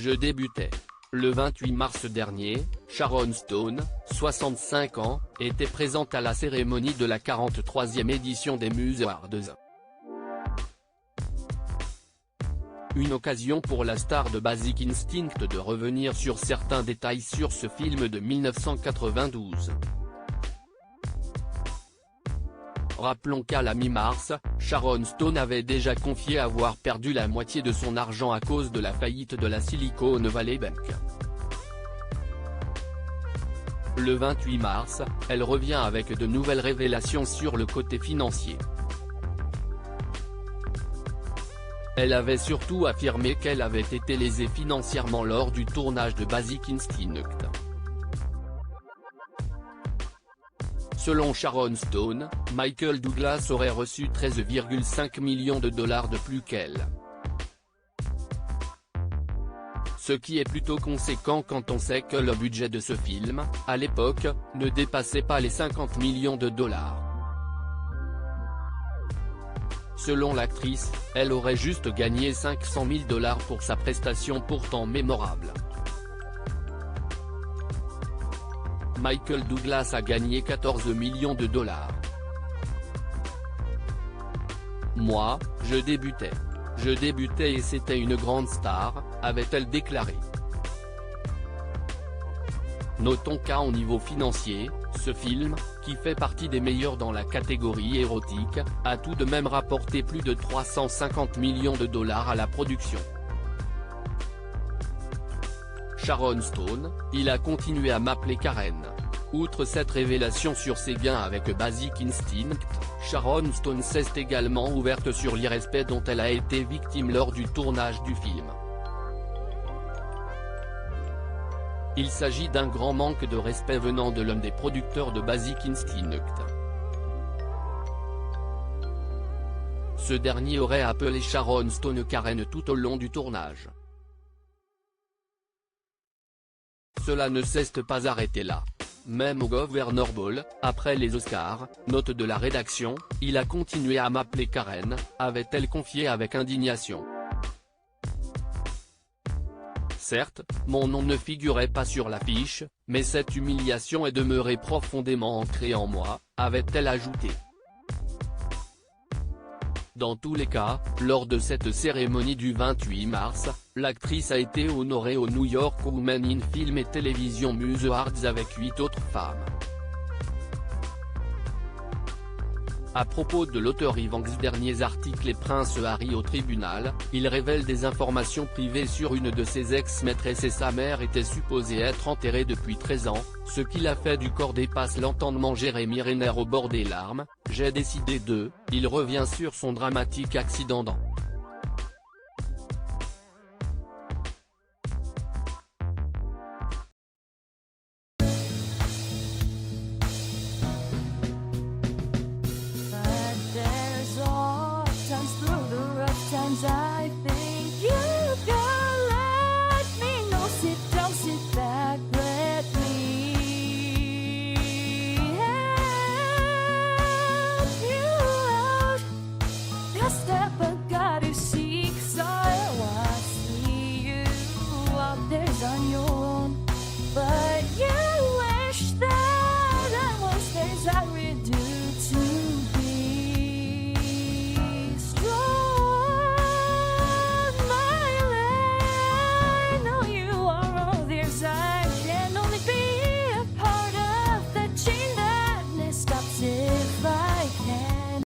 Je débutais. Le 28 mars dernier, Sharon Stone, 65 ans, était présente à la cérémonie de la 43e édition des Music Awards. Une occasion pour la star de Basic Instinct de revenir sur certains détails sur ce film de 1992. Rappelons qu'à la mi-mars, Sharon Stone avait déjà confié avoir perdu la moitié de son argent à cause de la faillite de la Silicon Valley Bank. Le 28 mars, elle revient avec de nouvelles révélations sur le côté financier. Elle avait surtout affirmé qu'elle avait été lésée financièrement lors du tournage de Basic Instinct. Selon Sharon Stone, Michael Douglas aurait reçu 13,5 millions de dollars de plus qu'elle. Ce qui est plutôt conséquent quand on sait que le budget de ce film, à l'époque, ne dépassait pas les 50 millions de dollars. Selon l'actrice, elle aurait juste gagné 500 000 dollars pour sa prestation pourtant mémorable. Michael Douglas a gagné 14 millions de dollars. Moi, je débutais. Je débutais et c'était une grande star, avait-elle déclaré. Notons qu'à au niveau financier, ce film, qui fait partie des meilleurs dans la catégorie érotique, a tout de même rapporté plus de 350 millions de dollars à la production. Sharon Stone, il a continué à m'appeler Karen. Outre cette révélation sur ses gains avec Basic Instinct, Sharon Stone s'est également ouverte sur l'irrespect dont elle a été victime lors du tournage du film. Il s'agit d'un grand manque de respect venant de l'un des producteurs de Basic Instinct. Ce dernier aurait appelé Sharon Stone Karen tout au long du tournage. Cela ne s'est pas arrêté là. Même au Governor Ball, après les Oscars, note de la rédaction, il a continué à m'appeler Karen, avait-elle confié avec indignation. Certes, mon nom ne figurait pas sur l'affiche, mais cette humiliation est demeurée profondément ancrée en moi, avait-elle ajouté. Dans tous les cas, lors de cette cérémonie du 28 mars, l'actrice a été honorée au New York Women in Film et Television Music Awards avec 8 autres femmes. À propos de l'auteur Ivanks, derniers articles et Prince Harry au tribunal, il révèle des informations privées sur une de ses ex-maîtresses et sa mère était supposée être enterrée depuis 13 ans, ce qui l'a fait du corps dépasse l'entendement. Jérémy Renner au bord des larmes, j'ai décidé de, il revient sur son dramatique accident dans